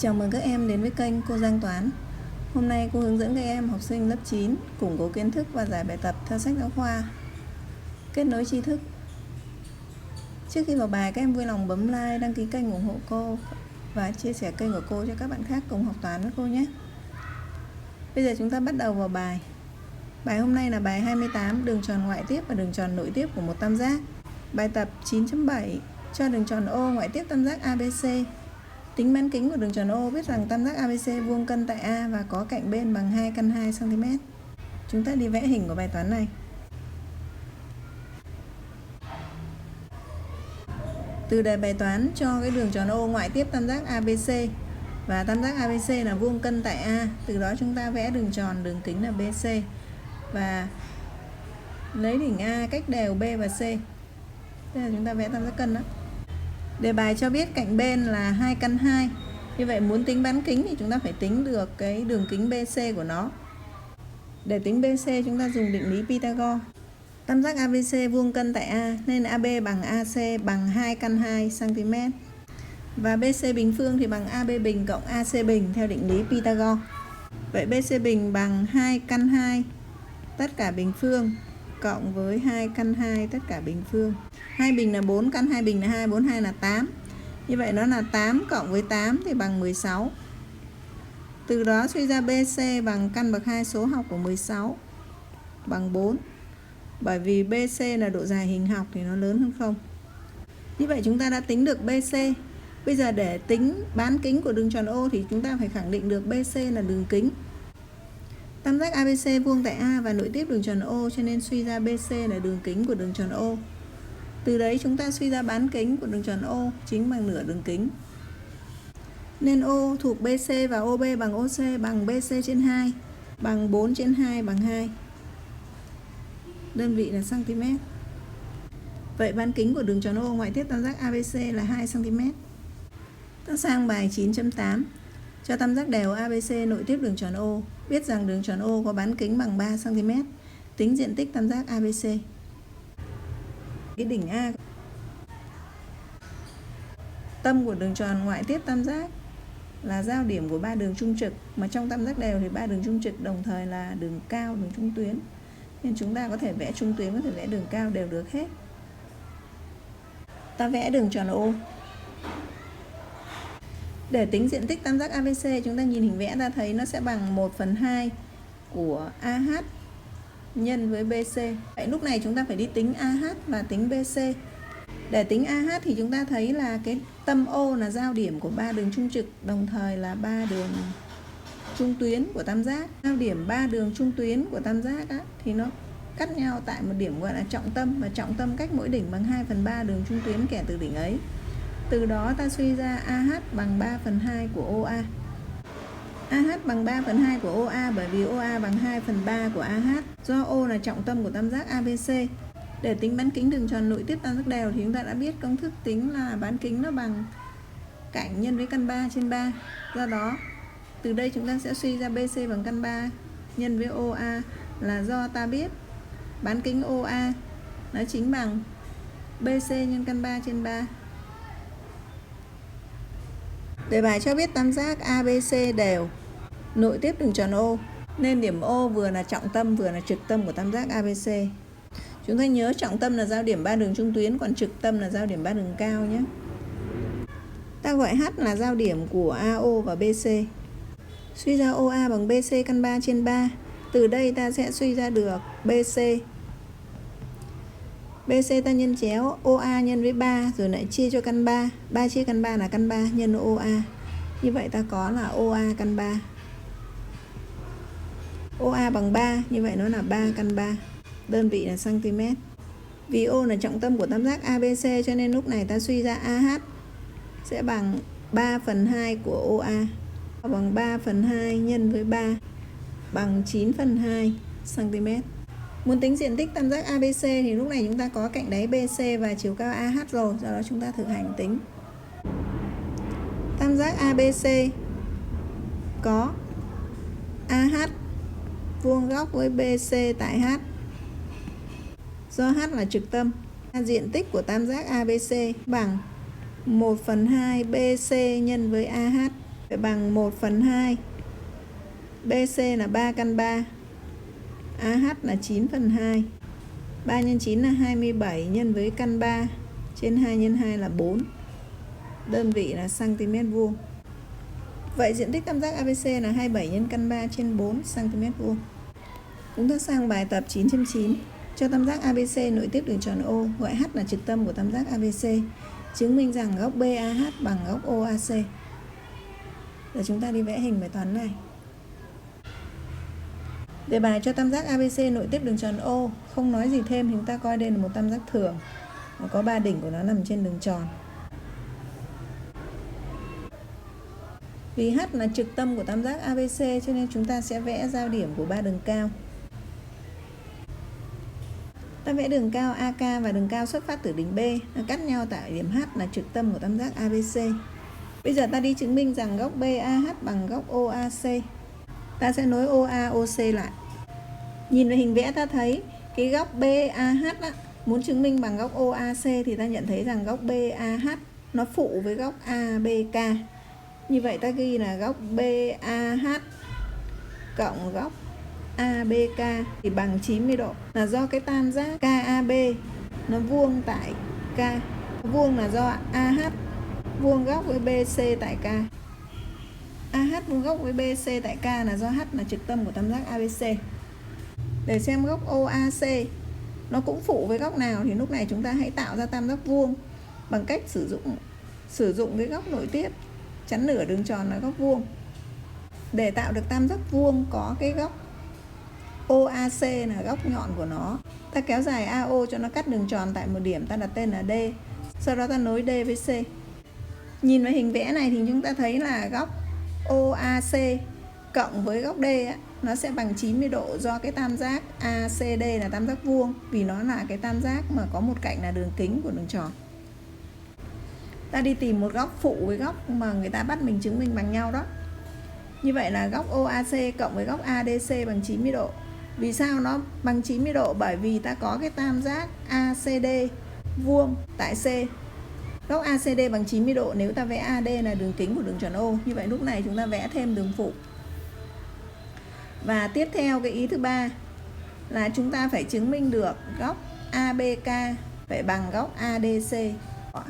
Chào mừng các em đến với kênh Cô Giang Toán. Hôm nay cô hướng dẫn các em học sinh lớp 9 củng cố kiến thức và giải bài tập theo sách giáo khoa. Kết nối tri thức. Trước khi vào bài, các em vui lòng bấm like, đăng ký kênh ủng hộ cô và chia sẻ kênh của cô cho các bạn khác cùng học toán với cô nhé. Bây giờ chúng ta bắt đầu vào bài. Bài hôm nay là bài 28, đường tròn ngoại tiếp và đường tròn nội tiếp của một tam giác. Bài tập 9.7, cho đường tròn O ngoại tiếp tam giác ABC. Tính bán kính của đường tròn O, biết rằng tam giác ABC vuông cân tại A và có cạnh bên bằng 2 căn 2 cm. Chúng ta đi vẽ hình của bài toán này. Từ đề bài toán cho cái đường tròn O ngoại tiếp tam giác ABC và tam giác ABC là vuông cân tại A. Từ đó chúng ta vẽ đường tròn, đường kính là BC và lấy đỉnh A cách đều B và C. Đây là chúng ta vẽ tam giác cân đó. Đề bài cho biết cạnh bên là 2 căn 2. Như vậy muốn tính bán kính thì chúng ta phải tính được cái đường kính BC của nó. Để tính BC chúng ta dùng định lý Pythagore. Tam giác ABC vuông cân tại A nên AB bằng AC bằng 2 căn 2 cm. Và BC bình phương thì bằng AB bình cộng AC bình theo định lý Pythagore. Vậy BC bình bằng 2 căn 2 tất cả bình phương cộng với 2 căn 2 tất cả bình phương. 2 bình là 4, căn 2 bình là 2, 4 2 là 8. Như vậy nó là 8 cộng với 8 thì bằng 16. Từ đó suy ra BC bằng căn bậc 2 số học của 16 bằng 4. Bởi vì BC là độ dài hình học thì nó lớn hơn 0. Như vậy chúng ta đã tính được BC. Bây giờ để tính bán kính của đường tròn O thì chúng ta phải khẳng định được BC là đường kính. Tam giác ABC vuông tại A và nội tiếp đường tròn O, cho nên suy ra BC là đường kính của đường tròn O. Từ đấy chúng ta suy ra bán kính của đường tròn O chính bằng nửa đường kính. Nên O thuộc BC và OB bằng OC bằng BC trên 2 bằng 4 trên 2 bằng 2. Đơn vị là cm. Vậy bán kính của đường tròn O ngoại tiếp tam giác ABC là 2 cm. Ta sang bài 9.8. Cho tam giác đều ABC nội tiếp đường tròn O, biết rằng đường tròn O có bán kính bằng 3 cm. Tính diện tích tam giác ABC. Cái đỉnh A, tâm của đường tròn ngoại tiếp tam giác là giao điểm của ba đường trung trực, mà trong tam giác đều thì ba đường trung trực đồng thời là đường cao, đường trung tuyến. Nên chúng ta có thể vẽ trung tuyến, có thể vẽ đường cao đều được hết. Ta vẽ đường tròn O. Để tính diện tích tam giác ABC, chúng ta nhìn hình vẽ ta thấy nó sẽ bằng 1/2 của AH nhân với BC. Vậy lúc này chúng ta phải đi tính AH và tính BC. Để tính AH thì chúng ta thấy là cái tâm O là giao điểm của ba đường trung trực đồng thời là ba đường trung tuyến của tam giác. Giao điểm ba đường trung tuyến của tam giác á, thì nó cắt nhau tại một điểm gọi là trọng tâm, và trọng tâm cách mỗi đỉnh bằng 2/3 đường trung tuyến kẻ từ đỉnh ấy. Từ đó ta suy ra AH bằng 3/2 của OA. AH bằng 3/2 của OA bởi vì OA bằng 2/3 của AH. Do O là trọng tâm của tam giác ABC. Để tính bán kính đường tròn nội tiếp tam giác đều thì chúng ta đã biết công thức tính là bán kính nó bằng cạnh nhân với căn 3 trên 3. Do đó, từ đây chúng ta sẽ suy ra BC bằng căn 3 nhân với OA, là do ta biết bán kính OA nó chính bằng BC nhân căn 3 trên 3. Đề bài cho biết tam giác ABC đều nội tiếp đường tròn O, nên điểm O vừa là trọng tâm vừa là trực tâm của tam giác ABC. Chúng ta nhớ trọng tâm là giao điểm ba đường trung tuyến, còn trực tâm là giao điểm ba đường cao nhé. Ta gọi H là giao điểm của AO và BC. Suy ra OA bằng BC căn 3 trên 3. Từ đây ta sẽ suy ra được BC. BC ta nhân chéo OA nhân với 3 rồi lại chia cho căn 3. 3 chia căn 3 là căn 3 nhân OA. Như vậy ta có là OA căn 3. OA bằng 3, như vậy nó là 3 căn 3. Đơn vị là cm. Vì O là trọng tâm của tam giác ABC cho nên lúc này ta suy ra AH sẽ bằng 3/2 của OA. Bằng 3/2 nhân với 3 bằng 9/2 cm. Muốn tính diện tích tam giác ABC thì lúc này chúng ta có cạnh đáy BC và chiều cao AH rồi, do đó chúng ta thực hành tính. Tam giác ABC có AH vuông góc với BC tại H. Do H là trực tâm, diện tích của tam giác ABC bằng 1/2 BC nhân với AH. phải bằng 1/2. BC là 3 căn 3. AH là 9/2. 3 x 9 là 27 nhân với căn 3 trên 2 x 2 là 4. Đơn vị là cm vuông. Vậy diện tích tam giác ABC là 27 nhân căn 3 trên 4 cm vuông. Chúng ta sang bài tập 9.9. Cho tam giác ABC nội tiếp đường tròn O, gọi H là trực tâm của tam giác ABC. Chứng minh rằng góc BAH bằng góc OAC. Giờ chúng ta đi vẽ hình bài toán này. Đề bài cho tam giác ABC nội tiếp đường tròn O, không nói gì thêm, chúng ta coi đây là một tam giác thường. Nó có 3 đỉnh của nó nằm trên đường tròn. Vì H là trực tâm của tam giác ABC cho nên chúng ta sẽ vẽ giao điểm của 3 đường cao. Ta vẽ đường cao AK và đường cao xuất phát từ đỉnh B, nó cắt nhau tại điểm H là trực tâm của tam giác ABC. Bây giờ ta đi chứng minh rằng góc BAH bằng góc OAC. Ta sẽ nối OA-OC lại. Nhìn vào hình vẽ ta thấy cái góc BAH á, muốn chứng minh bằng góc OAC thì ta nhận thấy rằng góc BAH nó phụ với góc ABK. Như vậy ta ghi là góc BAH cộng góc ABK thì bằng 90 độ. Là do cái tam giác KAB nó vuông tại K. Vuông là do AH vuông góc với BC tại K. AH vuông góc với BC tại K là do H là trực tâm của tam giác ABC. Để xem góc OAC nó cũng phụ với góc nào thì lúc này chúng ta hãy tạo ra tam giác vuông bằng cách sử dụng cái góc nội tiếp chắn nửa đường tròn là góc vuông. Để tạo được tam giác vuông có cái góc OAC là góc nhọn của nó, ta kéo dài AO cho nó cắt đường tròn tại một điểm, ta đặt tên là D. Sau đó ta nối D với C. Nhìn vào hình vẽ này thì chúng ta thấy là góc OAC cộng với góc D á, nó sẽ bằng 90 độ do cái tam giác ACD là tam giác vuông, vì nó là cái tam giác mà có một cạnh là đường kính của đường tròn. Ta đi tìm một góc phụ với góc mà người ta bắt mình chứng minh bằng nhau đó. Như vậy là góc OAC cộng với góc ADC bằng 90 độ. Vì sao nó bằng 90 độ? Bởi vì ta có cái tam giác ACD vuông tại C. Góc ACD bằng 90 độ nếu ta vẽ AD là đường kính của đường tròn O. Như vậy lúc này chúng ta vẽ thêm đường phụ. Và tiếp theo cái ý thứ ba là chúng ta phải chứng minh được góc ABK phải bằng góc ADC.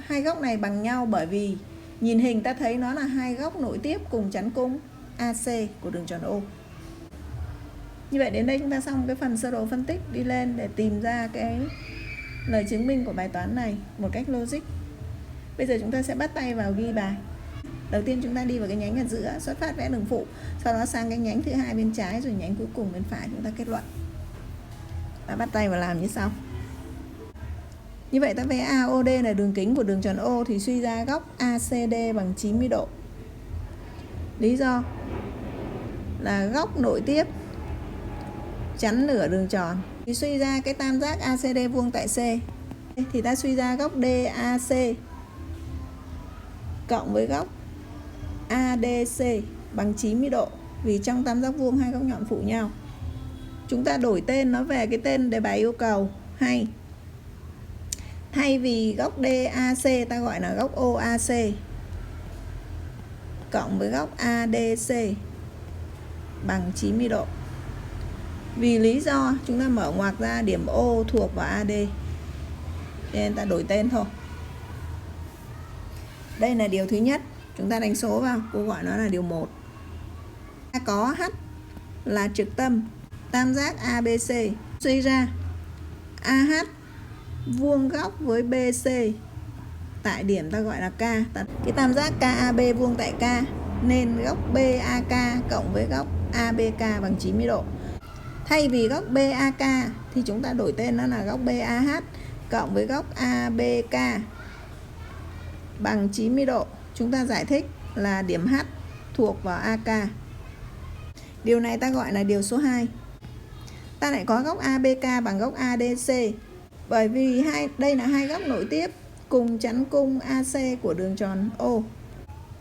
Hai góc này bằng nhau bởi vì nhìn hình ta thấy nó là hai góc nội tiếp cùng chắn cung AC của đường tròn O. Như vậy đến đây chúng ta xong cái phần sơ đồ phân tích, đi lên để tìm ra cái lời chứng minh của bài toán này một cách logic. Bây giờ chúng ta sẽ bắt tay vào ghi bài. Đầu tiên chúng ta đi vào cái nhánh ở giữa, xuất phát vẽ đường phụ, sau đó sang cái nhánh thứ hai bên trái, rồi nhánh cuối cùng bên phải chúng ta kết luận. Và bắt tay vào làm như sau. Như vậy ta vẽ AOD là đường kính của đường tròn O thì suy ra góc ACD bằng 90 độ. Lý do là góc nội tiếp chắn nửa đường tròn. Thì suy ra cái tam giác ACD vuông tại C thì ta suy ra góc DAC cộng với góc ADC bằng 90 độ. Vì trong tam giác vuông hai góc nhọn phụ nhau. Chúng ta đổi tên nó về cái tên đề bài yêu cầu. Hay thay vì góc DAC ta gọi là góc OAC cộng với góc ADC bằng 90 độ. Vì lý do chúng ta mở ngoặc ra điểm O thuộc vào AD nên ta đổi tên thôi. Đây là điều thứ nhất. Chúng ta đánh số vào, cô gọi nó là điều 1. Ta có H là trực tâm tam giác ABC, suy ra AH vuông góc với BC tại điểm ta gọi là K. Cái tam giác KAB vuông tại K nên góc BAK cộng với góc ABK bằng 90 độ. Thay vì góc BAK thì chúng ta đổi tên nó là góc BAH cộng với góc ABK bằng 90 độ. Chúng ta giải thích là điểm H thuộc vào AK. Điều này ta gọi là điều số 2. Ta lại có góc ABK bằng góc ADC bởi vì đây là hai góc nội tiếp cùng chắn cung AC của đường tròn O.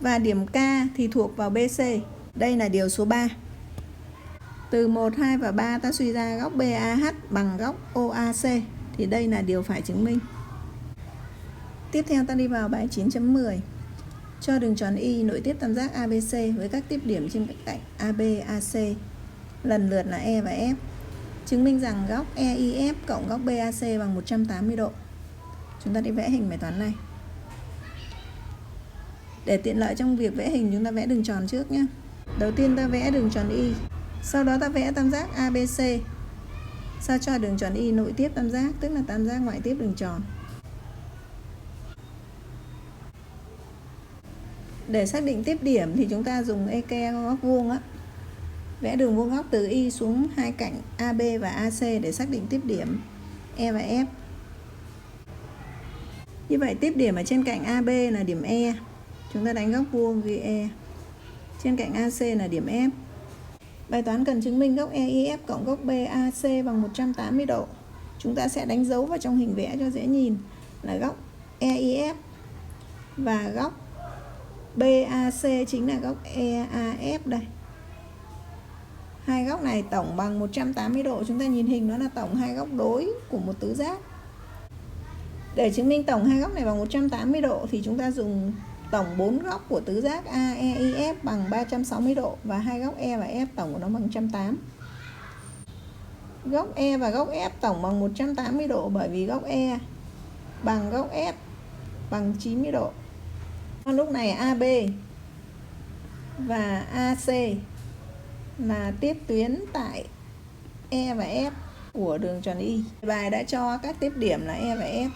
Và điểm K thì thuộc vào BC. Đây là điều số 3. Từ 1, 2 và 3 ta suy ra góc BAH bằng góc OAC. Thì đây là điều phải chứng minh. Tiếp theo ta đi vào bài 9.10. cho đường tròn Y nội tiếp tam giác ABC với các tiếp điểm trên các cạnh AB, AC lần lượt là E và F. Chứng minh rằng góc EIF cộng góc BAC bằng 180 độ. Chúng ta đi vẽ hình bài toán này. Để tiện lợi trong việc vẽ hình, chúng ta vẽ đường tròn trước nhé. Đầu tiên ta vẽ đường tròn Y, sau đó ta vẽ tam giác ABC sao cho đường tròn Y nội tiếp tam giác, tức là tam giác ngoại tiếp đường tròn. Để xác định tiếp điểm thì chúng ta dùng eke góc vuông á. Vẽ đường vuông góc từ Y xuống hai cạnh AB và AC để xác định tiếp điểm E và F. Như vậy tiếp điểm ở trên cạnh AB là điểm E. Chúng ta đánh góc vuông ghi E. Trên cạnh AC là điểm F. Bài toán cần chứng minh góc EIF cộng góc BAC bằng 180 độ. Chúng ta sẽ đánh dấu vào trong hình vẽ cho dễ nhìn là góc EIF và góc BAC chính là góc EAF đây. Hai góc này tổng bằng 180 độ. Chúng ta nhìn hình nó là tổng hai góc đối của một tứ giác. Để chứng minh tổng hai góc này bằng 180 độ thì chúng ta dùng tổng 4 góc của tứ giác AEIF bằng 360 độ và hai góc E và F tổng của nó bằng 180. Góc E và góc F tổng bằng 180 độ bởi vì góc E bằng góc F bằng 90 độ. Lúc này AB và AC là tiếp tuyến tại E và F của đường tròn Y. Bài đã cho các tiếp điểm là E và F.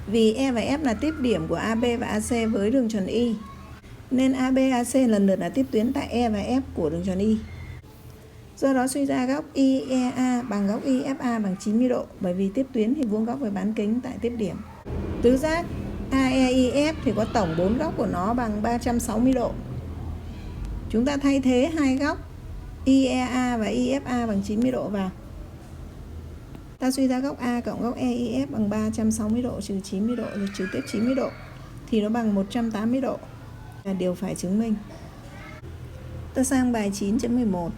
Vì E và F là tiếp điểm của AB và AC với đường tròn Y, nên AB, AC lần lượt là tiếp tuyến tại E và F của đường tròn Y. Do đó suy ra góc IEA bằng góc IFA bằng 90 độ, bởi vì tiếp tuyến thì vuông góc với bán kính tại tiếp điểm. Tứ giác AEIF thì có tổng 4 góc của nó bằng 360 độ. Chúng ta thay thế hai góc IEA và IFA bằng 90 độ vào. Ta suy ra góc A cộng góc EIF bằng 360 độ trừ 90 độ rồi trừ tiếp 90 độ thì nó bằng 180 độ là điều phải chứng minh. Ta sang bài 9.11.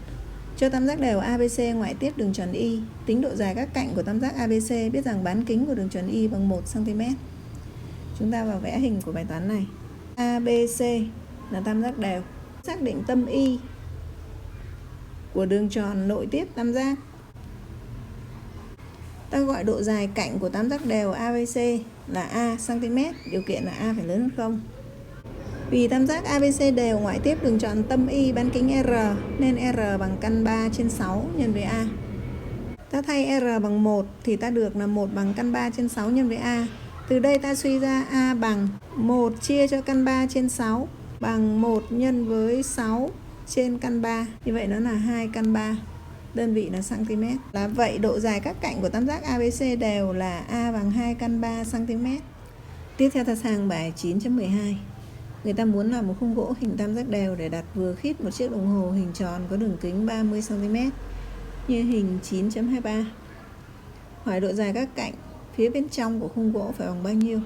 Cho tam giác đều ABC ngoại tiếp đường tròn Y, tính độ dài các cạnh của tam giác ABC, biết rằng bán kính của đường tròn Y bằng 1 cm. Chúng ta vào vẽ hình của bài toán này. ABC là tam giác đều. Xác định tâm Y của đường tròn nội tiếp tam giác. Ta gọi độ dài cạnh của tam giác đều ABC là A cm, điều kiện là A phải lớn hơn 0. Vì tam giác ABC đều ngoại tiếp đường tròn tâm Y bán kính R nên R bằng căn 3 trên 6 nhân với A. Ta thay R bằng 1 thì ta được là 1 bằng căn 3 trên 6 nhân với A. Từ đây ta suy ra A bằng 1 chia cho căn 3 trên 6 bằng 1 nhân với 6 trên căn 3. Như vậy nó là 2 căn 3. Đơn vị là cm. Là vậy độ dài các cạnh của tam giác ABC đều là A bằng 2 căn 3 cm. Tiếp theo ta sang bài 9.12. Người ta muốn làm một khung gỗ hình tam giác đều để đặt vừa khít một chiếc đồng hồ hình tròn có đường kính 30 cm như hình 9.23. Hỏi độ dài các cạnh phía bên trong của khung gỗ phải bằng bao nhiêu?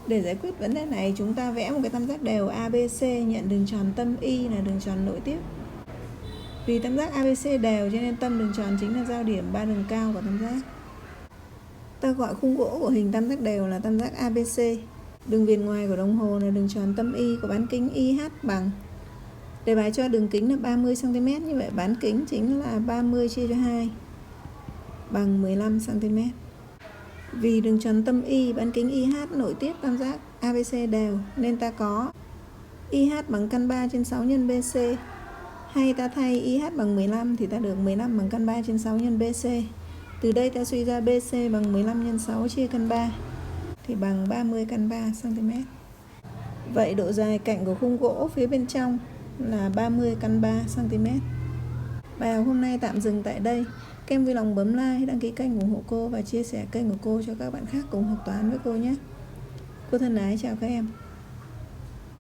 Để giải quyết vấn đề này, chúng ta vẽ một cái tam giác đều ABC nhận đường tròn tâm Y là đường tròn nội tiếp. Vì tam giác ABC đều cho nên tâm đường tròn chính là giao điểm ba đường cao của tam giác. Ta gọi khung gỗ của hình tam giác đều là tam giác ABC. Đường viền ngoài của đồng hồ là đường tròn tâm Y có bán kính IH bằng. Đề bài cho đường kính là 30 cm, như vậy bán kính chính là 30 chia cho 2 bằng 15 cm. Vì đường tròn tâm Y bán kính IH nội tiếp tam giác ABC đều nên ta có IH bằng căn 3 trên 6 nhân BC. Hay ta thay IH bằng 15 thì ta được 15 bằng căn 3 trên 6 nhân BC. Từ đây ta suy ra BC bằng 15 nhân 6 chia căn 3 thì bằng 30 căn 3 cm. Vậy độ dài cạnh của khung gỗ phía bên trong là 30 căn 3 cm. Bài học hôm nay tạm dừng tại đây. Các em vui lòng bấm like, đăng ký kênh ủng hộ cô và chia sẻ kênh của cô cho các bạn khác cùng học toán với cô nhé. Cô thân ái chào các em.